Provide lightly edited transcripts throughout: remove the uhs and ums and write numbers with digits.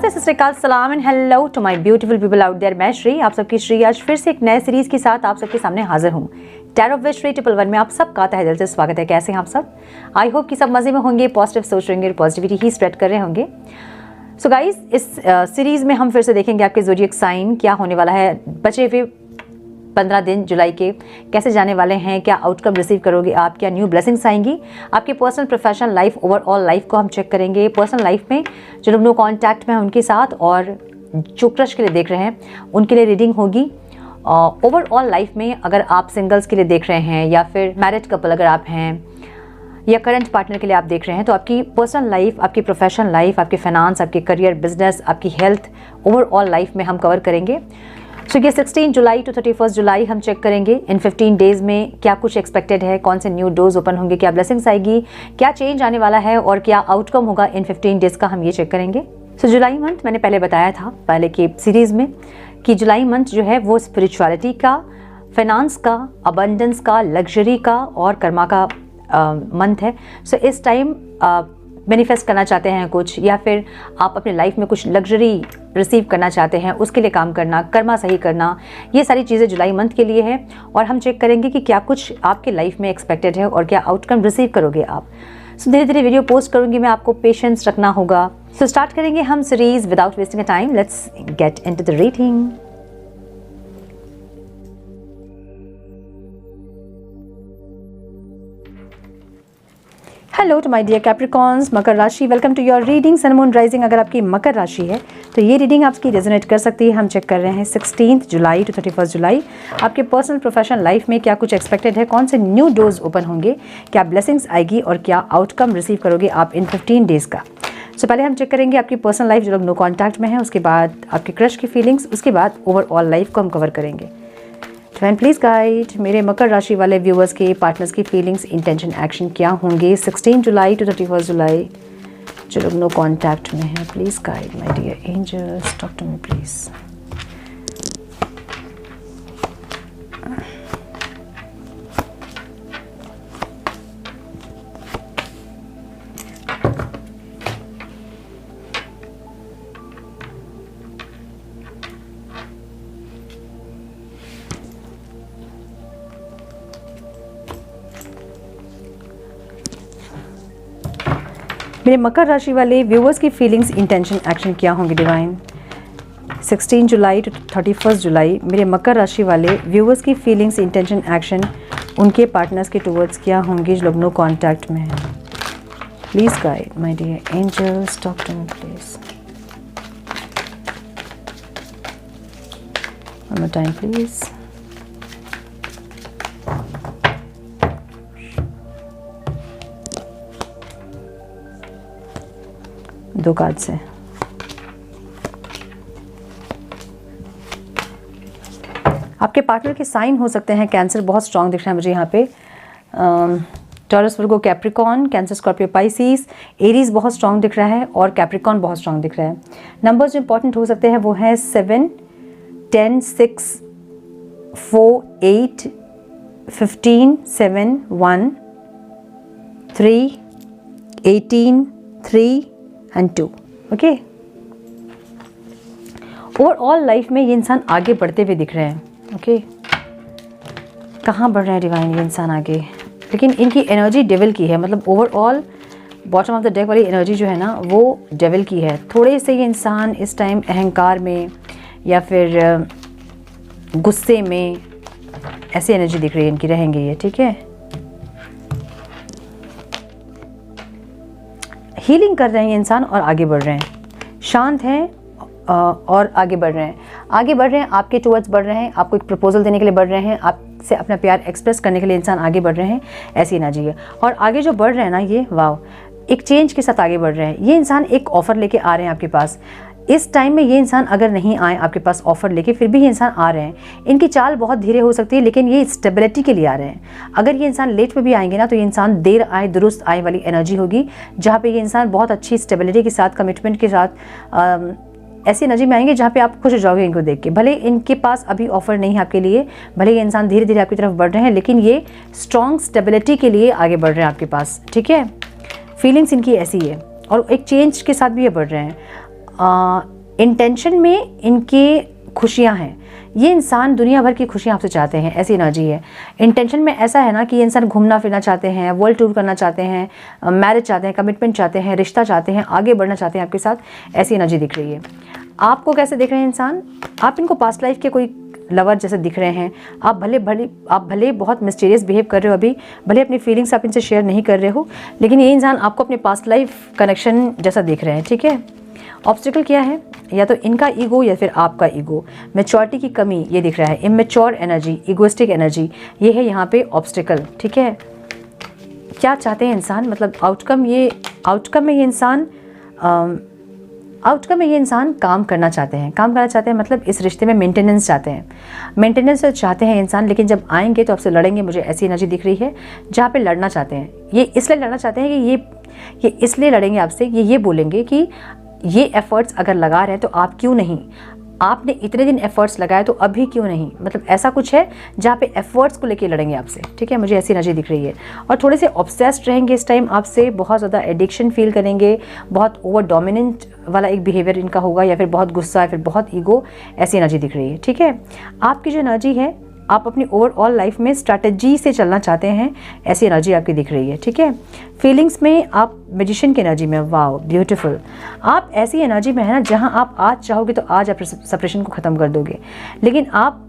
नमस्ते, सत श्री अकाल, सलाम and hello to my beautiful people out there. मैं श्री, आप सबकी श्री आज फिर से एक नए सीरीज के साथ आप सबके सामने हाजिर हूँ। टैरो विद श्री 111 में आप सबका तहे दिल से स्वागत है। कैसे हैं आप सब? आई होप कि सब मजे में होंगे, पॉजिटिव सोच रहे होंगे, पॉजिटिविटी ही स्प्रेड कर रहे होंगे। सो गाइज, इस सीरीज में हम फिर से देखेंगे आपके ज़ोडिएक साइन क्या होने वाला है, बचे हुए 15 दिन जुलाई के कैसे जाने वाले हैं, क्या आउटकम रिसीव करोगे आप, क्या न्यू ब्लेसिंग्स आएंगी आपके personal, professional life, overall life को हम चेक करेंगे। पर्सनल लाइफ में जो लोग नो कॉन्टैक्ट में हैं उनके साथ, और जो क्रश के लिए देख रहे हैं उनके लिए रीडिंग होगी। ओवरऑल लाइफ में अगर आप सिंगल्स के लिए देख रहे हैं या फिर मैरिड कपल अगर आप हैं या करंट पार्टनर के लिए आप देख रहे हैं, तो आपकी पर्सनल लाइफ, आपकी प्रोफेशनल लाइफ, आपके फाइनेंस, आपके करियर, बिजनेस, आपकी हेल्थ, ओवरऑल लाइफ में हम कवर करेंगे। सो ये 16 जुलाई टू 31 जुलाई हम चेक करेंगे। इन 15 डेज़ में क्या कुछ एक्सपेक्टेड है, कौन से न्यू डोर्स ओपन होंगे, क्या ब्लेसिंग्स आएगी, क्या चेंज आने वाला है और क्या आउटकम होगा इन 15 डेज़ का, हम ये चेक करेंगे। सो जुलाई मंथ मैंने पहले बताया था पहले की सीरीज़ में कि जुलाई मंथ जो है वो स्पिरिचुअलिटी का, फाइनेंस का, अबंडेंस का, लग्जरी का और कर्मा का मंथ है। सो इस टाइम मैनिफेस्ट करना चाहते हैं कुछ, या फिर आप अपने लाइफ में कुछ लग्जरी रिसीव करना चाहते हैं, उसके लिए काम करना, कर्मा सही करना, ये सारी चीज़ें जुलाई मंथ के लिए है। और हम चेक करेंगे कि क्या कुछ आपके लाइफ में एक्सपेक्टेड है और क्या आउटकम रिसीव करोगे आप। सो धीरे धीरे वीडियो पोस्ट करूँगी मैं, आपको पेशेंस रखना होगा। सो स्टार्ट करेंगे हम series without wasting a time. Let's get into the reading. Hello to my dear Capricorns, मकर राशि, welcome to your reading. Sun moon rising अगर आपकी मकर राशि है तो ये रीडिंग आपकी रेजोनेट कर सकती है। हम चेक कर रहे हैं 16 जुलाई टू 31 जुलाई आपके पर्सनल, प्रोफेशनल लाइफ में क्या कुछ एक्सपेक्टेड है, कौन से न्यू डोर्स ओपन होंगे, क्या ब्लेसिंग्स आएगी और क्या आउटकम रिसीव करोगे आप इन 15 डेज़ का। सो पहले हम चेक करेंगे आपकी पर्सनल लाइफ, जो लोग नो कॉन्टैक्ट में हैं, उसके बाद आपके क्रश की फीलिंग्स, उसके बाद ओवरऑल लाइफ को हम कवर करेंगे। डिवाइन प्लीज गाइड मेरे मकर राशि वाले व्यूअर्स के, पार्टनर्स की फीलिंग्स, इंटेंशन, एक्शन क्या होंगे 16 जुलाई टू 31 जुलाई जो लोग नो कॉन्टैक्ट में हैं। Please guide my dear angels, talk to me please. मेरे मकर राशि वाले व्यूअर्स की फीलिंग्स, इंटेंशन, एक्शन क्या होंगे डिवाइन 16 जुलाई टू 31 जुलाई मेरे मकर राशि वाले व्यूअर्स की फीलिंग्स, इंटेंशन, एक्शन उनके पार्टनर्स के टुवर्ड्स क्या होंगे जो लोग नो कॉन्टैक्ट में हैं। Please guide my dear angels, talk to me please. One more time please. दो कार्ड से आपके पार्टनर के साइन हो सकते हैं। कैंसर बहुत स्ट्रांग दिख रहा है मुझे यहाँ पे, Taurus, Virgo, Capricorn, Cancer, Scorpio, Pisces, Aries बहुत स्ट्रांग दिख रहा है और कैप्रिकॉन बहुत स्ट्रांग दिख रहा है। नंबर्स जो इंपॉर्टेंट हो सकते हैं वो है 7, 10, 6, 4, 8, 15, 7, 1, 3, 18, 3 and 2। ओके, ओवरऑल लाइफ में ये इंसान आगे बढ़ते हुए दिख रहे हैं। ओके, कहाँ बढ़ रहे हैं डिवाइन ये इंसान आगे, लेकिन इनकी एनर्जी डेविल की है। मतलब overall bottom of the deck वाली एनर्जी जो है ना वो डेविल की है। थोड़े से ये इंसान इस टाइम अहंकार में या फिर गुस्से में, ऐसी एनर्जी दिख रही है इनकी, रहेंगे ये। ठीक है, हीलिंग कर रहे हैं ये इंसान और आगे बढ़ रहे हैं, शांत हैं और आगे बढ़ रहे हैं। आगे बढ़ रहे हैं, आपके टुवर्ड्स बढ़ रहे हैं, आपको एक प्रपोजल देने के लिए बढ़ रहे हैं, आपसे अपना प्यार एक्सप्रेस करने के लिए इंसान आगे बढ़ रहे हैं, ऐसी एनर्जी है। और आगे जो बढ़ रहे हैं ना, ये वाव, एक चेंज के साथ आगे बढ़ रहे हैं। ये इंसान एक ऑफर लेके आ रहे हैं आपके पास। इस टाइम में ये इंसान अगर नहीं आए आपके पास ऑफर लेके, फिर भी ये इंसान आ रहे हैं। इनकी चाल बहुत धीरे हो सकती है, लेकिन ये स्टेबिलिटी के लिए आ रहे हैं। अगर ये इंसान लेट में भी आएंगे ना, तो ये इंसान देर आए दुरुस्त आए वाली एनर्जी होगी, जहाँ पे ये इंसान बहुत अच्छी स्टेबिलिटी के साथ, कमिटमेंट के साथ ऐसी एनर्जी में आएंगे जहाँ पे आप खुश हो जाओगे इनको देख के। भले इनके पास अभी ऑफर नहीं है आपके लिए, भले ये इंसान धीरे धीरे आपकी तरफ बढ़ रहे हैं, लेकिन ये स्ट्रॉन्ग स्टेबिलिटी के लिए आगे बढ़ रहे हैं आपके पास। ठीक है, फीलिंग्स इनकी ऐसी है और एक चेंज के साथ भी ये बढ़ रहे हैं। इंटेंशन में इनकी खुशियाँ हैं, ये इंसान दुनिया भर की खुशियाँ आपसे चाहते हैं, ऐसी एनर्जी है। इंटेंशन में ऐसा है ना कि ये इंसान घूमना फिरना चाहते हैं, वर्ल्ड टूर करना चाहते हैं, मैरिज चाहते हैं, कमिटमेंट चाहते हैं, रिश्ता चाहते हैं, आगे बढ़ना चाहते हैं आपके साथ, ऐसी एनर्जी दिख रही है। आपको कैसे दिख रहे हैं इंसान? आप इनको पास्ट लाइफ के कोई लवर जैसे दिख रहे हैं। आप भले बहुत मिस्टीरियस बिहेव कर रहे हो अभी, भले अपनी फीलिंग्स आप इनसे शेयर नहीं कर रहे हो, लेकिन ये इंसान आपको अपने पास्ट लाइफ कनेक्शन जैसा दिख रहे हैं, ठीक है। ऑब्स्टिकल क्या है? या तो इनका ईगो या फिर आपका ईगो, मैच्योरिटी की कमी ये दिख रहा है, इमेच्योर एनर्जी, इगोइस्टिक एनर्जी, ये है यहाँ पे ऑब्स्टिकल, ठीक है। क्या चाहते हैं इंसान, मतलब आउटकम में ये इंसान काम करना चाहते हैं, मतलब इस रिश्ते में मेंटेनेंस चाहते हैं इंसान। लेकिन जब आएंगे तो आपसे लड़ेंगे, मुझे ऐसी एनर्जी दिख रही है जहाँ पे लड़ना चाहते हैं। ये इसलिए लड़ना चाहते हैं कि ये इसलिए लड़ेंगे आपसे, ये बोलेंगे कि ये एफर्ट्स अगर लगा रहे हैं तो आप क्यों नहीं, आपने इतने दिन एफर्ट्स लगाए तो अभी क्यों नहीं, मतलब ऐसा कुछ है जहाँ पे एफर्ट्स को लेके लड़ेंगे आपसे, ठीक है। मुझे ऐसी एनर्जी दिख रही है। और थोड़े से ऑब्सेस्ड रहेंगे इस टाइम आपसे, बहुत ज़्यादा एडिक्शन फील करेंगे, बहुत ओवर डोमिनेंट वाला एक बिहेवियर इनका होगा, या फिर बहुत गुस्सा, या फिर बहुत ईगो, ऐसी एनर्जी दिख रही है, ठीक है। आपकी जो एनर्जी है, आप अपनी ओवरऑल लाइफ में स्ट्रैटेजी से चलना चाहते हैं, ऐसी एनर्जी आपकी दिख रही है, ठीक है। फीलिंग्स में आप मैजिशियन की एनर्जी में, वाओ ब्यूटीफुल, आप ऐसी एनर्जी में है ना जहां आप आज चाहोगे तो आज आप सेपरेशन को ख़त्म कर दोगे, लेकिन आप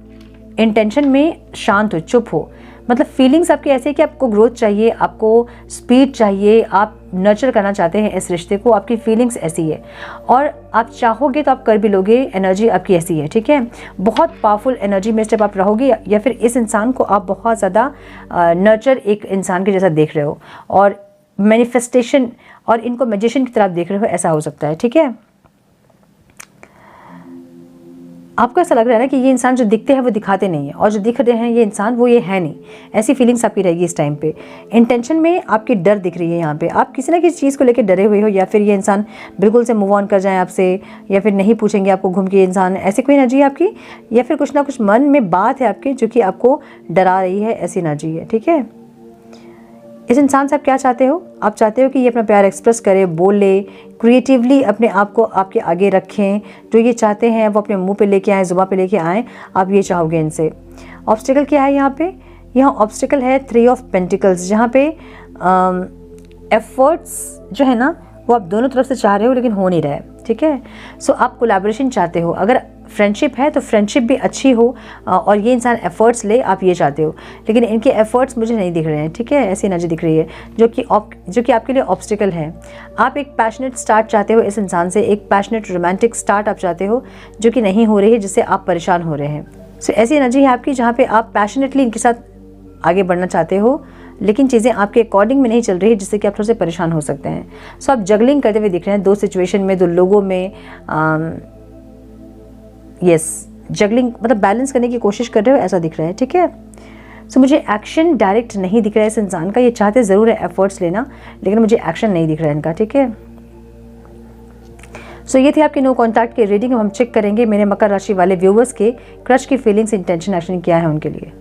इंटेंशन में शांत हो, चुप हो, मतलब फीलिंग्स आपकी ऐसी है कि आपको ग्रोथ चाहिए, आपको स्पीड चाहिए, आप नर्चर करना चाहते हैं इस रिश्ते को, आपकी फीलिंग्स ऐसी है और आप चाहोगे तो आप कर भी लोगे, एनर्जी आपकी ऐसी है, ठीक है। बहुत पावरफुल एनर्जी में जब आप रहोगे, या फिर इस इंसान को आप बहुत ज़्यादा नर्चर एक इंसान के जैसा देख रहे हो और मैनिफेस्टेशन और इनको मैजिशियन की तरफ देख रहे हो, ऐसा हो सकता है, ठीक है। आपको ऐसा लग रहा है ना कि ये इंसान जो दिखते हैं वो दिखाते नहीं है, और जो दिख रहे हैं ये इंसान वो ये है नहीं, ऐसी फीलिंग्स आपकी रहेगी इस टाइम पे। इंटेंशन में आपकी डर दिख रही है यहाँ पे, आप किसी ना किसी चीज़ को लेकर डरे हुए हो, या फिर ये इंसान बिल्कुल से मूव ऑन कर जाए आपसे, या फिर नहीं पूछेंगे आपको घूम के इंसान, ऐसी कोई एनर्जी है आपकी, या फिर कुछ ना कुछ मन में बात है आपके जो कि आपको डरा रही है, ऐसी एनर्जी है, ठीक है। इस इंसान से आप क्या चाहते हो? आप चाहते हो कि ये अपना प्यार एक्सप्रेस करे, बोले, क्रिएटिवली अपने आप को आपके आगे रखें, जो ये चाहते हैं वो अपने मुंह पे लेके आएँ, ज़ुबान पे लेके आएँ, आप ये चाहोगे इनसे। ऑब्स्टिकल क्या है यहाँ पे? यहाँ ऑब्स्टिकल है 3 ऑफ पेंटिकल्स, जहाँ पे एफर्ट्स जो है ना वो आप दोनों तरफ से चाह रहे हो लेकिन हो नहीं रहा है, ठीक है। सो आप कोलैबोरेशन चाहते हो, अगर फ्रेंडशिप है तो फ्रेंडशिप भी अच्छी हो और ये इंसान एफर्ट्स ले, आप ये चाहते हो, लेकिन इनके एफर्ट्स मुझे नहीं दिख रहे हैं, ठीक है। ऐसी एनर्जी दिख रही है जो कि आपके लिए ऑब्स्टिकल है। आप एक पैशनेट स्टार्ट चाहते हो इस इंसान से, एक पैशनेट रोमांटिक स्टार्ट आप चाहते हो जो कि नहीं हो रही है, जिससे आप परेशान हो रहे हैं। सो ऐसी एनर्जी है आपकी जहाँ पे आप पैशनेटली इनके साथ आगे बढ़ना चाहते हो, लेकिन चीज़ें आपके अकॉर्डिंग में नहीं चल रही है, जिससे कि आप थोड़े से परेशान हो सकते हैं। सो आप जगलिंग करते हुए दिख रहे हैं 2 सिचुएशन में, 2 लोगों में। यस, जगलिंग मतलब बैलेंस करने की कोशिश कर रहे हो, ऐसा दिख रहा है, ठीक है। सो मुझे एक्शन डायरेक्ट नहीं दिख रहा है इस इंसान का, ये चाहते ज़रूर है एफर्ट्स लेना, लेकिन मुझे एक्शन नहीं दिख रहा है इनका, ठीक है। सो ये थे आपके नो कॉन्टैक्ट के रीडिंग। हम चेक करेंगे मेरे मकर राशि वाले व्यूवर्स के क्रश की फीलिंग्स, इंटेंशन, एक्शन क्या है उनके लिए।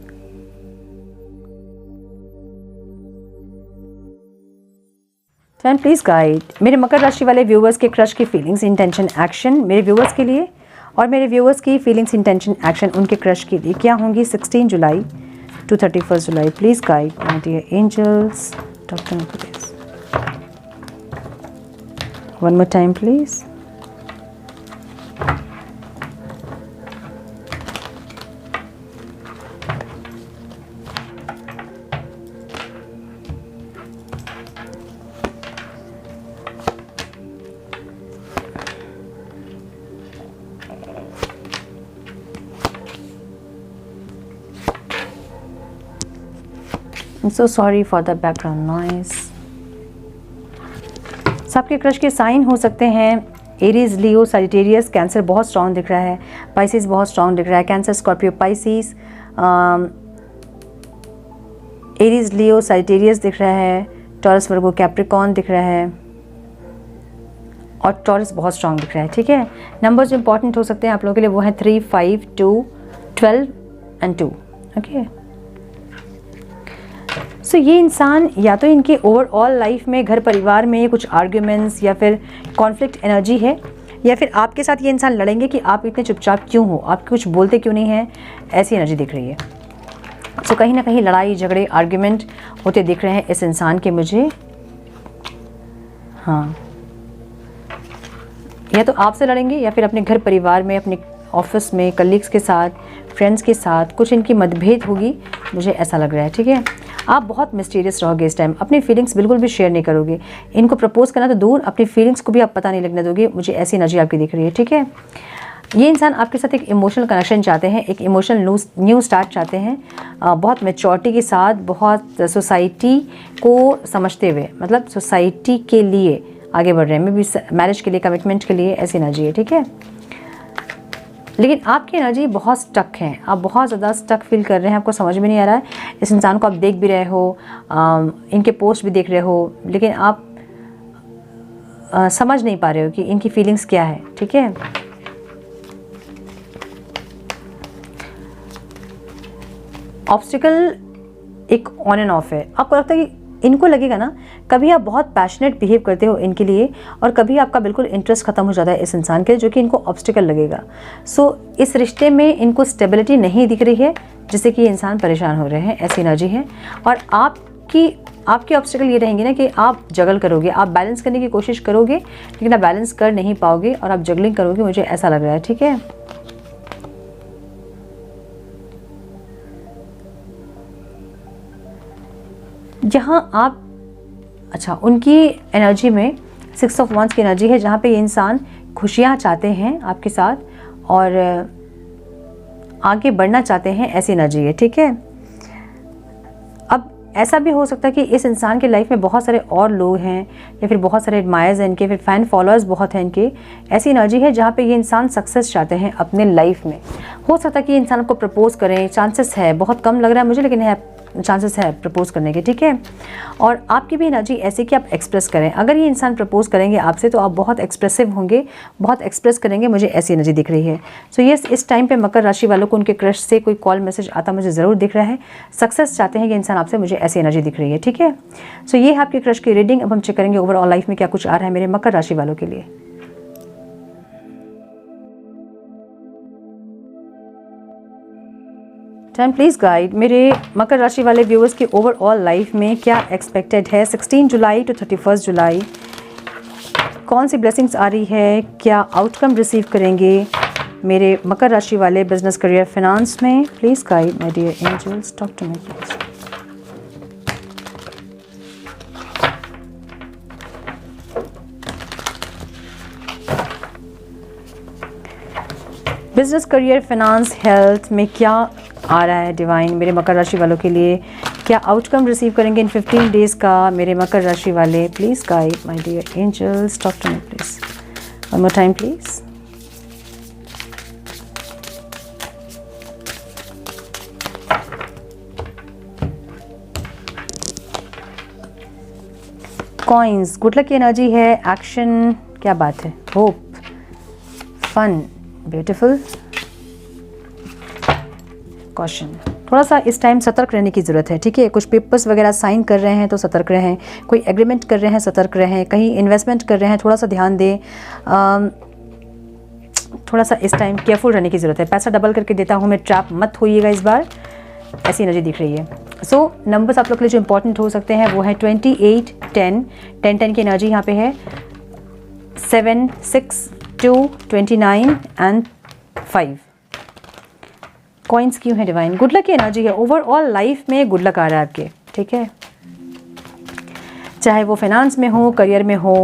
एंड प्लीज़ गाइड मेरे मकर राशि वाले व्यूवर्स के क्रश की फीलिंग्स, इंटेंशन, एक्शन मेरे व्यूवर्स के लिए, और मेरे व्यूवर्स की फीलिंग्स, इंटेंशन, एक्शन उनके क्रश के लिए क्या होंगी 16 जुलाई टू 31 जुलाई। Please guide my dear angels, doctor please, one more time please. I'm so sorry for the background noise. सबके क्रश के साइन हो सकते हैं एरीज, लियो, सजिटेरियस, कैंसर बहुत स्ट्रॉन्ग दिख रहा है, पाइसिस बहुत स्ट्रॉन्ग दिख रहा है, cancer, Scorpio, Pisces, Aries, Leo, Sagittarius दिख रहा है, टॉरस, वर्गो, कैप्रिकॉन दिख रहा है, और टॉरस बहुत स्ट्रॉन्ग दिख रहा है, ठीक है। नंबर्स जो इंपॉर्टेंट हो सकते हैं आप लोगों के लिए वो हैं 3, 5, 2, 12 एंड 2, ओके। सो ये इंसान या तो इनके ओवरऑल लाइफ में, घर परिवार में कुछ आर्ग्यूमेंट्स या फिर कॉन्फ्लिक्ट एनर्जी है, या फिर आपके साथ ये इंसान लड़ेंगे कि आप इतने चुपचाप क्यों हो, आप कुछ बोलते क्यों नहीं हैं, ऐसी एनर्जी दिख रही है। सो कहीं ना कहीं लड़ाई झगड़े आर्ग्यूमेंट होते दिख रहे हैं इस इंसान के मुझे। हाँ, या तो आपसे लड़ेंगे या फिर अपने घर परिवार में, अपने ऑफिस में, कलीग्स के साथ, फ्रेंड्स के साथ कुछ इनकी मतभेद होगी, मुझे ऐसा लग रहा है। ठीक है, आप बहुत मिस्टीरियस रहोगे इस टाइम, अपनी फीलिंग्स बिल्कुल भी शेयर नहीं करोगे। इनको प्रपोज करना तो दूर, अपनी फीलिंग्स को भी आप पता नहीं लगने दोगे, मुझे ऐसी एनर्जी आपकी दिख रही है। ठीक है, ये इंसान आपके साथ एक इमोशनल कनेक्शन चाहते हैं, एक इमोशनल न्यू स्टार्ट चाहते हैं, बहुत मैच्योरिटी के साथ, बहुत सोसाइटी को समझते हुए, मतलब सोसाइटी के लिए आगे बढ़ रहे हैं, मे बी मैरिज के लिए, कमिटमेंट के लिए, ऐसी एनर्जी है। ठीक है, लेकिन आपकी एनर्जी बहुत स्टक है, आप बहुत ज़्यादा स्टक फील कर रहे हैं, आपको समझ में नहीं आ रहा है। इस इंसान को आप देख भी रहे हो, इनके पोस्ट भी देख रहे हो, लेकिन आप समझ नहीं पा रहे हो कि इनकी फीलिंग्स क्या है। ठीक है, ऑब्स्टिकल एक ऑन एंड ऑफ है। आपको लगता है कि इनको लगेगा ना, कभी आप बहुत पैशनेट बिहेव करते हो इनके लिए और कभी आपका बिल्कुल इंटरेस्ट खत्म हो जाता है इस इंसान के, जो कि इनको ऑब्स्टिकल लगेगा। सो इस रिश्ते में इनको स्टेबिलिटी नहीं दिख रही है, जिससे कि इंसान परेशान हो रहे हैं, ऐसी एनर्जी है। और आपकी ऑब्स्टिकल ये रहेंगे ना कि आप जगल करोगे, आप बैलेंस करने की कोशिश करोगे, लेकिन आप बैलेंस कर नहीं पाओगे और आप जगलिंग करोगे, मुझे ऐसा लग रहा है। ठीक है, जहाँ आप, अच्छा, उनकी एनर्जी में 6 ऑफ वांड्स की एनर्जी है, जहाँ पे ये इंसान खुशियाँ चाहते हैं आपके साथ और आगे बढ़ना चाहते हैं, ऐसी एनर्जी है। ठीक है, अब ऐसा भी हो सकता है कि इस इंसान के लाइफ में बहुत सारे और लोग हैं या फिर बहुत सारे एडमायर्स हैं इनके, फिर फैन फॉलोअर्स बहुत हैं इनके, ऐसी एनर्जी है जहाँ पे ये इंसान सक्सेस चाहते हैं अपने लाइफ में। हो सकता है कि ये इंसान आपको प्रपोज करें, चांसेस है, बहुत कम लग रहा है मुझे, लेकिन है, चांसेस है प्रपोज करने के। ठीक है, और आपकी भी एनर्जी ऐसी कि आप एक्सप्रेस करें। अगर ये इंसान प्रपोज करेंगे आपसे तो आप बहुत एक्सप्रेसिव होंगे, बहुत एक्सप्रेस करेंगे, मुझे ऐसी एनर्जी दिख रही है। सो यस, इस टाइम पे मकर राशि वालों को उनके क्रश से कोई कॉल मैसेज आता मुझे ज़रूर दिख रहा है, सक्सेस चाहते हैं ये इंसान आपसे, मुझे ऐसी एनर्जी दिख रही है। ठीक है, सो ये है आपके क्रश की रीडिंग। अब हम चेक करेंगे ओवरऑल लाइफ में क्या कुछ आ रहा है मेरे मकर राशि वालों के लिए। टाइम प्लीज़ गाइड मेरे मकर राशि वाले व्यूअर्स की ओवरऑल लाइफ में क्या एक्सपेक्टेड है 16 जुलाई टू 31 जुलाई, कौन सी ब्लेसिंग्स आ रही है, क्या आउटकम रिसीव करेंगे मेरे मकर राशि वाले बिजनेस, करियर, फाइनेंस में। Please guide my dear angels, talk to me please. Business, career, finance, health में क्या आ रहा है डिवाइन मेरे मकर राशि वालों के लिए, क्या आउटकम रिसीव करेंगे इन 15 डेज़ का मेरे मकर राशि वाले। Please guide my dear angels, talk to me please, one more time please. Coins, good luck की एनर्जी है, एक्शन, क्या बात है, होप, फन, ब्यूटीफुल, कॉशन। थोड़ा सा इस टाइम सतर्क रहने की ज़रूरत है। ठीक है, कुछ पेपर्स वगैरह साइन कर रहे हैं तो सतर्क रहें, कोई एग्रीमेंट कर रहे हैं सतर्क रहें, कहीं इन्वेस्टमेंट कर रहे हैं थोड़ा सा ध्यान दें, थोड़ा सा इस टाइम केयरफुल रहने की ज़रूरत है। पैसा डबल करके देता हूँ मैं, ट्रैप मत होइएगा इस बार, ऐसी एनर्जी दिख रही है। सो नंबर्स आप लोग के लिए जो इंपॉर्टेंट हो सकते हैं वो है 28, 10, 10 की एनर्जी यहाँ पे है, 7, 6, 2, 29 एंड 5। कॉइन्स क्यों है डिवाइन? गुड लक की एनर्जी है, ओवरऑल लाइफ में गुड लक आ रहा है आपके। ठीक है, चाहे वो फाइनेंस में हो, करियर में हो,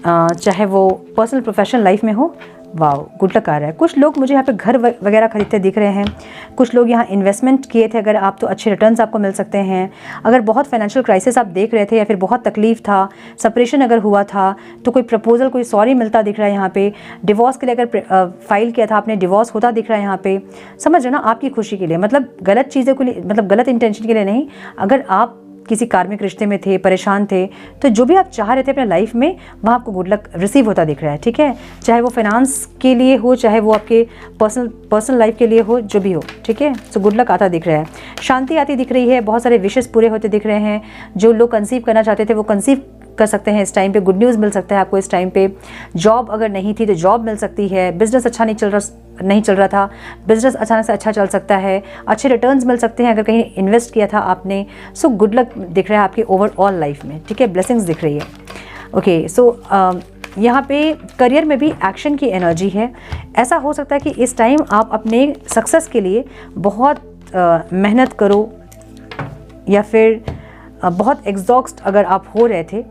चाहे वो पर्सनल प्रोफेशनल लाइफ में हो, वाओ गुड लक आ रहा है। कुछ लोग मुझे यहाँ पे घर वगैरह खरीदते दिख रहे हैं, कुछ लोग यहाँ इन्वेस्टमेंट किए थे अगर आप, तो अच्छे रिटर्न्स आपको मिल सकते हैं। अगर बहुत फाइनेंशियल क्राइसिस आप देख रहे थे या फिर बहुत तकलीफ था, सेपरेशन अगर हुआ था, तो कोई प्रपोजल, कोई सॉरी मिलता दिख रहा है यहाँ पे। डिवोर्स के लिए अगर फाइल किया था आपने, डिवोर्स होता दिख रहा है यहाँ पे। समझ रहे ना, आपकी खुशी के लिए, मतलब गलत चीज़ों के लिए, मतलब गलत इंटेंशन के लिए नहीं। अगर आप किसी कार्मिक रिश्ते में थे, परेशान थे, तो जो भी आप चाह रहे थे अपने लाइफ में, वहाँ आपको गुड लक रिसीव होता दिख रहा है। ठीक है, चाहे वो फाइनेंस के लिए हो, चाहे वो आपके पर्सनल लाइफ के लिए हो, जो भी हो। ठीक है, सो गुड लक आता दिख रहा है, शांति आती दिख रही है, बहुत सारे विशेस पूरे होते दिख रहे हैं। जो लोग कंसीव करना चाहते थे वो कंसीव कर सकते हैं इस टाइम पे, गुड न्यूज़ मिल सकता है आपको इस टाइम पे। जॉब अगर नहीं थी तो जॉब मिल सकती है। बिजनेस अच्छा नहीं चल रहा था, बिजनेस अचानक से अच्छा चल सकता है। अच्छे रिटर्न्स मिल सकते हैं अगर कहीं इन्वेस्ट किया था आपने। सो गुड लक दिख रहा है आपकी ओवरऑल लाइफ में, ठीक है, ब्लेसिंग्स दिख रही है। ओके, सो यहाँ पे करियर में भी एक्शन की एनर्जी है। ऐसा हो सकता है कि इस टाइम आप अपने सक्सेस के लिए बहुत मेहनत करो, या फिर बहुत एग्जॉस्ट अगर आप हो रहे थे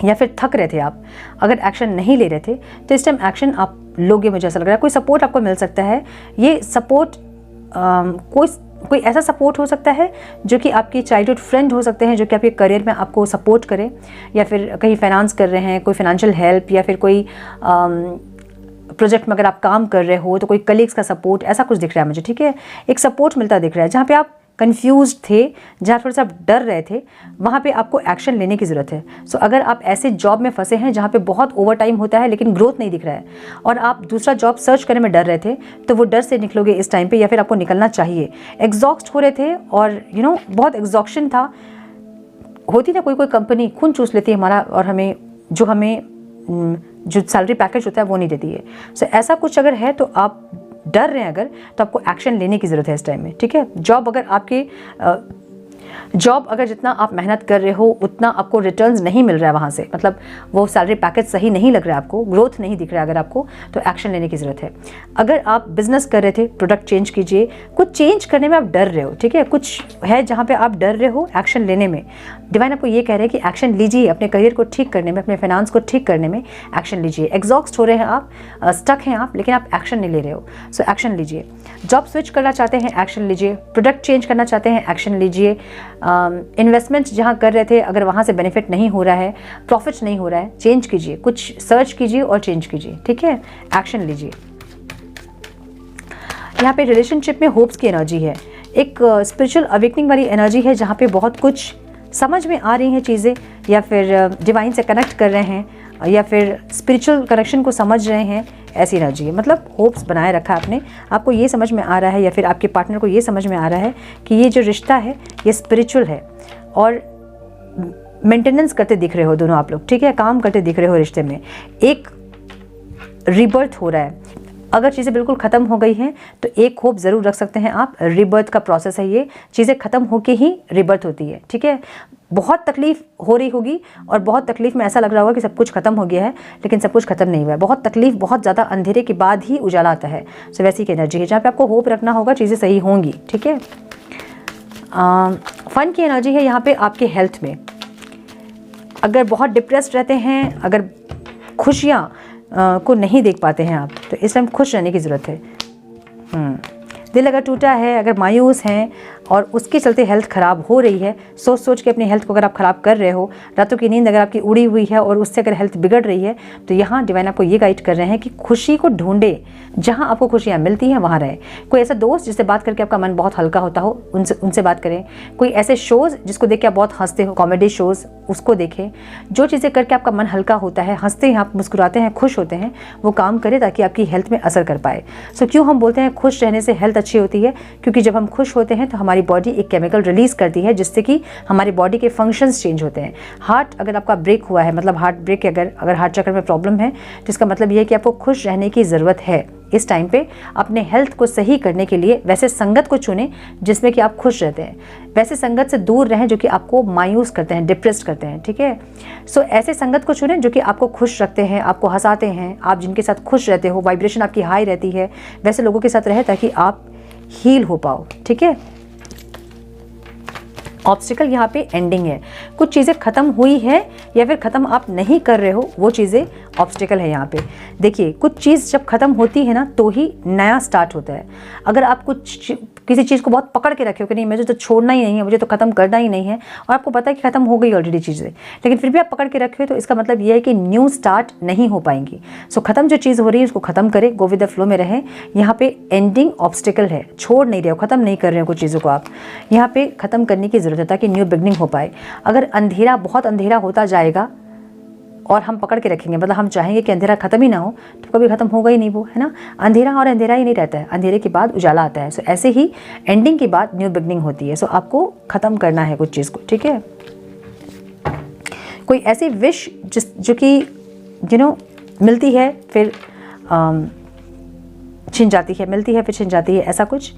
या फिर थक रहे थे, आप अगर एक्शन नहीं ले रहे थे तो इस टाइम एक्शन आप लोगे, मुझे ऐसा लग रहा है। कोई सपोर्ट आपको मिल सकता है। ये सपोर्ट कोई ऐसा सपोर्ट हो सकता है जो कि आपकी चाइल्डहुड फ्रेंड हो सकते हैं, जो कि आपके करियर में आपको सपोर्ट करें, या फिर कहीं फाइनेंस कर रहे हैं, कोई फाइनेंशियल हेल्प, या फिर कोई प्रोजेक्ट में अगर आप काम कर रहे हो तो कोई कलीग्स का सपोर्ट, ऐसा कुछ दिख रहा है मुझे, ठीक है। एक सपोर्ट मिलता दिख रहा है। जहाँ पे आप कंफ्यूज थे, जहाँ थोड़ा सा आप डर रहे थे, वहाँ पे आपको एक्शन लेने की ज़रूरत है। सो अगर आप ऐसे जॉब में फंसे हैं जहाँ पे बहुत ओवर टाइम होता है लेकिन ग्रोथ नहीं दिख रहा है, और आप दूसरा जॉब सर्च करने में डर रहे थे, तो वो डर से निकलोगे इस टाइम पे, या फिर आपको निकलना चाहिए। एग्जॉस्ट हो रहे थे और बहुत एग्जॉक्शन था। होती ना, कोई कंपनी खून चूस लेती है हमारा, और हमें जो सैलरी पैकेज होता है वो नहीं देती है। सो ऐसा कुछ अगर है तो आप डर रहे हैं अगर, तो आपको एक्शन लेने की ज़रूरत है इस टाइम में, ठीक है। जॉब अगर जितना आप मेहनत कर रहे हो उतना आपको रिटर्न्स नहीं मिल रहा है वहाँ से, मतलब वो सैलरी पैकेज सही नहीं लग रहा है आपको, ग्रोथ नहीं दिख रहा है अगर आपको, तो एक्शन लेने की ज़रूरत है। अगर आप बिजनेस कर रहे थे, प्रोडक्ट चेंज कीजिए। कुछ चेंज करने में आप डर रहे हो, ठीक है, कुछ है जहाँ पे आप डर रहे हो एक्शन लेने में। डिवाइन आपको ये कह रहे हैं कि एक्शन लीजिए, अपने करियर को ठीक करने में, अपने फाइनेंस को ठीक करने में एक्शन लीजिए। एग्जॉस्ट हो रहे हैं आप, स्टक हैं आप, लेकिन आप एक्शन नहीं ले रहे हो, सो एक्शन लीजिए। जॉब स्विच करना चाहते हैं, एक्शन लीजिए। प्रोडक्ट चेंज करना चाहते हैं, एक्शन लीजिए। इन्वेस्टमेंट जहाँ कर रहे थे, अगर वहाँ से बेनिफिट नहीं हो रहा है, प्रॉफिट नहीं हो रहा है, चेंज कीजिए, कुछ सर्च कीजिए और चेंज कीजिए, ठीक है, एक्शन लीजिए। यहाँ पे रिलेशनशिप में होप्स की एनर्जी है, एक स्पिरिचुअल अवेकनिंग वाली एनर्जी है, जहाँ पे बहुत कुछ समझ में आ रही हैं चीज़ें, या फिर डिवाइन से कनेक्ट कर रहे हैं, या फिर स्पिरिचुअल कनेक्शन को समझ रहे हैं, ऐसी एनर्जी है। मतलब होप्स बनाए रखा आपने, आपको ये समझ में आ रहा है, या फिर आपके पार्टनर को ये समझ में आ रहा है कि ये जो रिश्ता है ये स्पिरिचुअल है, और मेंटेनेंस करते दिख रहे हो दोनों आप लोग, ठीक है, काम करते दिख रहे हो रिश्ते में। एक रीबर्थ हो रहा है। अगर चीज़ें बिल्कुल ख़त्म हो गई हैं तो एक होप ज़रूर रख सकते हैं आप, रीबर्थ का प्रोसेस है ये, चीज़ें ख़त्म होके ही रीबर्थ होती है, ठीक है। बहुत तकलीफ हो रही होगी, और बहुत तकलीफ में ऐसा लग रहा होगा कि सब कुछ ख़त्म हो गया है, लेकिन सब कुछ ख़त्म नहीं हुआ है। बहुत तकलीफ, बहुत ज़्यादा अंधेरे के बाद ही उजाला आता है। सो वैसी की एनर्जी है जहाँ पे आपको होप रखना होगा, चीज़ें सही होंगी, ठीक है। फन की एनर्जी है यहाँ पे आपके हेल्थ में। अगर बहुत डिप्रेस्ड रहते हैं, अगर खुशियाँ को नहीं देख पाते हैं आप, तो इस टाइम खुश रहने की ज़रूरत है। दिल अगर टूटा है, अगर मायूस हैं और उसके चलते हेल्थ ख़राब हो रही है, सोच सोच के अपनी हेल्थ को अगर आप ख़राब कर रहे हो, रातों की नींद अगर आपकी उड़ी हुई है और उससे अगर हेल्थ बिगड़ रही है, तो यहाँ डिवाइन आपको ये गाइड कर रहे हैं कि खुशी को ढूंढे, जहाँ आपको खुशियाँ मिलती हैं वहाँ रहे। कोई ऐसा दोस्त जिससे बात करके आपका मन बहुत हल्का होता हो, उनसे बात करें। कोई ऐसे शोज़ जिसको देख के आप बहुत हंसते हो, कॉमेडी शोज़, उसको देखें। जो चीज़ें करके आपका मन हल्का होता है, हंसते हैं आप, मुस्कुराते हैं, खुश होते हैं, वो काम करें ताकि आपकी हेल्थ में असर कर पाए। सो क्यों हम बोलते हैं खुश रहने से हेल्थ अच्छी होती है? क्योंकि जब हम खुश होते हैं तो हमारी बॉडी एक केमिकल रिलीज करती है, जिससे कि हमारी बॉडी के फंक्शंस चेंज होते हैं। हार्ट अगर आपका ब्रेक हुआ है, मतलब हार्ट ब्रेक, अगर हार्ट चक्र में प्रॉब्लम है, तो इसका मतलब ये है कि आपको खुश रहने की ज़रूरत है। इस टाइम पे अपने हेल्थ को सही करने के लिए वैसे संगत को चुनें जिसमें कि आप खुश रहते हैं, वैसे संगत से दूर रहें जो कि आपको मायूस करते हैं, डिप्रेस्ड करते हैं, ठीक है। सो ऐसे संगत को चुनें जो कि आपको खुश रखते हैं, आपको हंसाते हैं, आप जिनके साथ खुश रहते हो, वाइब्रेशन आपकी हाई रहती है, वैसे लोगों के साथ रहे ताकि आप हील हो पाओ, ठीक है। ऑब्स्टिकल यहाँ पे एंडिंग है, कुछ चीज़ें ख़त्म हुई है या फिर ख़त्म आप नहीं कर रहे हो, वो चीज़ें ऑब्स्टिकल है यहाँ पे। देखिए, कुछ चीज़ जब ख़त्म होती है ना तो ही नया स्टार्ट होता है। अगर आप किसी चीज़ को बहुत पकड़ के रखे हो कि नहीं मुझे तो छोड़ना ही नहीं है, मुझे तो ख़त्म करना ही नहीं है, और आपको पता है कि ख़त्म हो गई ऑलरेडी चीज़ें, लेकिन फिर भी आप पकड़ के रखे हो, तो इसका मतलब ये है कि न्यू स्टार्ट नहीं हो पाएंगी। सो ख़त्म जो चीज़ हो रही है उसको ख़त्म करें, गो विद द फ्लो में रहें। यहाँ पे एंडिंग ऑब्स्टिकल है, छोड़ नहीं रहे हो, ख़त्म नहीं कर रहे हो कुछ चीज़ों को, आप यहाँ पे ख़त्म करने की ज़रूरत है ताकि न्यू बिगनिंग हो पाए। अगर अंधेरा बहुत अंधेरा होता जाएगा और हम पकड़ के रखेंगे, मतलब हम चाहेंगे कि अंधेरा ख़त्म ही ना हो, तो कभी ख़त्म होगा ही नहीं वो, है ना। अंधेरा और अंधेरा ही नहीं रहता है, अंधेरे के बाद उजाला आता है। सो ऐसे ही एंडिंग के बाद न्यू बिगनिंग होती है। सो आपको ख़त्म करना है कुछ चीज़ को, ठीक है। कोई ऐसी विश जो कि मिलती है फिर छिन जाती है, मिलती है फिर छिन जाती है, ऐसा कुछ।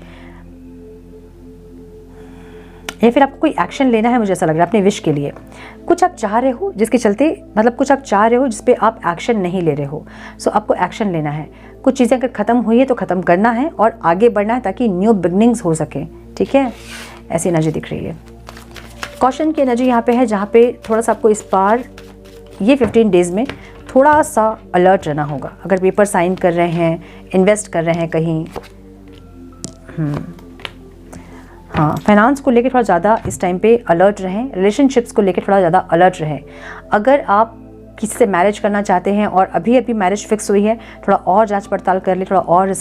या फिर आपको कोई एक्शन लेना है, मुझे ऐसा लग रहा है अपने विश के लिए। कुछ आप चाह रहे हो जिसके चलते, मतलब कुछ आप चाह रहे हो जिस पे आप एक्शन नहीं ले रहे हो, सो आपको एक्शन लेना है। कुछ चीज़ें अगर ख़त्म हुई है तो ख़त्म करना है और आगे बढ़ना है ताकि न्यू बिगनिंग्स हो सके, ठीक है। ऐसी एनर्जी दिख रही है। कॉशन की एनर्जी यहाँ पे है, जहाँ पे थोड़ा सा आपको इस बार ये 15 डेज़ में थोड़ा सा अलर्ट रहना होगा। अगर पेपर साइन कर रहे हैं, इन्वेस्ट कर रहे हैं कहीं, हाँ, फाइनेंस को लेकर थोड़ा ज़्यादा इस टाइम पे अलर्ट रहें। रिलेशनशिप्स को लेकर थोड़ा ज़्यादा अलर्ट रहें। अगर आप किसी से मैरिज करना चाहते हैं और अभी मैरिज फिक्स हुई है, थोड़ा और जांच पड़ताल कर लें, थोड़ा और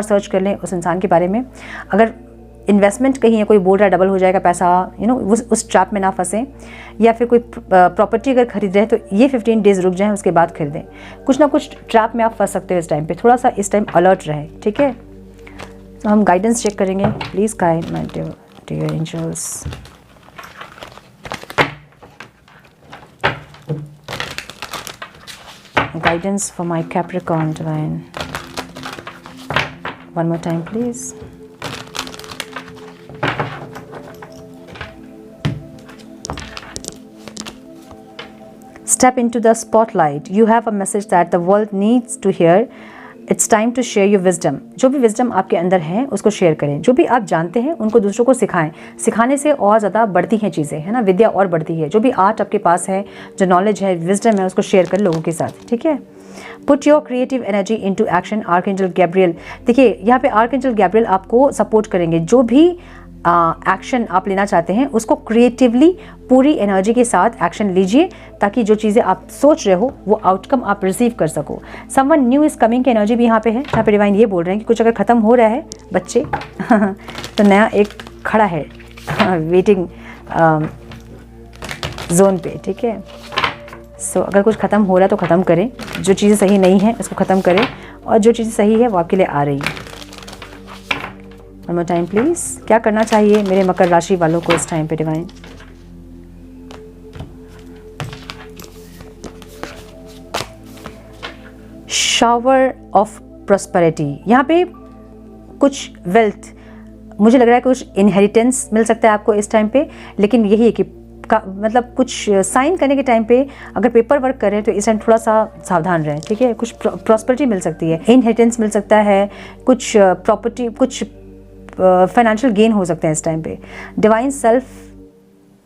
सर्च कर लें उस इंसान के बारे में। अगर इन्वेस्टमेंट कहीं है, कोई बोल रहा है डबल हो जाएगा पैसा, उस ट्रैप में ना फंसें। या फिर कोई प्रॉपर्टी अगर खरीद रहे हैं तो ये 15 डेज़ रुक जाएं, उसके बाद खरीदें। कुछ ना कुछ ट्रैप में आप फंस सकते हो इस टाइम पे, थोड़ा सा इस टाइम अलर्ट रहें, ठीक है। तो हम गाइडेंस चेक करेंगे। Please guide my dear angels. Guidance for my Capricorn divine. One more time please. Step into the spotlight. You have a message that the world needs to hear. It's time to share your wisdom. जो भी wisdom आपके अंदर है उसको share करें। जो भी आप जानते हैं उनको दूसरों को सिखाएं। सिखाने से और ज़्यादा बढ़ती हैं चीज़ें, है ना, विद्या और बढ़ती है। जो भी आर्ट आपके पास है, जो नॉलेज है, विजडम है, उसको शेयर करें लोगों के साथ, ठीक है। Put your creative energy into action. Archangel Gabriel, देखिए यहाँ पे आर्कएंजल गैब्रियल आपको सपोर्ट करेंगे। जो भी एक्शन आप लेना चाहते हैं उसको क्रिएटिवली पूरी एनर्जी के साथ एक्शन लीजिए, ताकि जो चीज़ें आप सोच रहे हो वो आउटकम आप रिसीव कर सको। समवन न्यू इज कमिंग की एनर्जी भी यहाँ पे है, जहाँ पे डिवाइन ये बोल रहे हैं कि कुछ अगर ख़त्म हो रहा है बच्चे तो नया एक खड़ा है वेटिंग जोन पे, ठीक है। सो अगर कुछ ख़त्म हो रहा है तो ख़त्म करें, जो चीज़ें सही नहीं है उसको ख़त्म करें, और जो चीज़ें सही है वो आपके लिए आ रही है। One more time please. क्या करना चाहिए मेरे मकर राशि वालों को इस टाइम पे डिवाइन? Shower of prosperity. यहाँ पे कुछ वेल्थ, मुझे लग रहा है कुछ इनहेरिटेंस मिल सकता है आपको इस टाइम पे, लेकिन यही है कि मतलब कुछ साइन करने के टाइम पे अगर पेपर वर्क कर रहे हैं तो इस टाइम थोड़ा सा सावधान रहें, ठीक है। कुछ प्रॉस्पेरिटी मिल सकती है, इनहेरिटेंस मिल सकता है, कुछ प्रॉपर्टी, कुछ फाइनेंशियल गेन हो सकते हैं इस टाइम पे। डिवाइन सेल्फ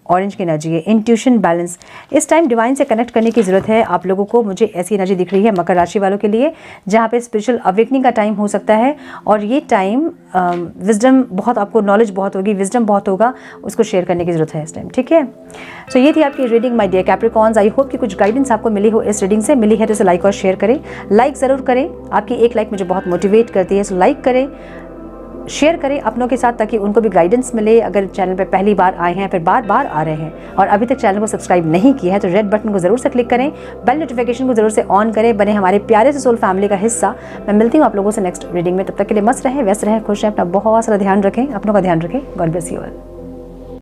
ऑरेंज की एनर्जी है, इंट्यूशन बैलेंस। इस टाइम डिवाइन से कनेक्ट करने की ज़रूरत है आप लोगों को। मुझे ऐसी एनर्जी दिख रही है मकर राशि वालों के लिए, जहाँ पे स्पिरिचुअल अवेकनिंग का टाइम हो सकता है। और ये टाइम विजडम बहुत, आपको नॉलेज बहुत होगी, विजडम बहुत होगा, उसको शेयर करने की ज़रूरत है इस टाइम, ठीक है। सो ये थी आपकी reading my dear Capricorns. I hope कि कुछ गाइडेंस आपको मिली हो इस रीडिंग से। मिली है तो इसे लाइक और शेयर करें। लाइक ज़रूर करें, आपकी एक लाइक मुझे बहुत मोटिवेट करती है। सो लाइक करें, शेयर करें अपनों के साथ, ताकि उनको भी गाइडेंस मिले। अगर चैनल पे पहली बार आए हैं, फिर बार बार आ रहे हैं और अभी तक चैनल को सब्सक्राइब नहीं किया है, तो रेड बटन को ज़रूर से क्लिक करें, बेल नोटिफिकेशन को ज़रूर से ऑन करें, बने हमारे प्यारे से सोल फैमिली का हिस्सा। मैं मिलती हूँ आप लोगों से नेक्स्ट रीडिंग में। तब तक के लिए मस्त रहें, व्यस्त रहें, खुश रहें, अपना बहुत सारा ध्यान रखें, अपनों का ध्यान रखें। God bless you all.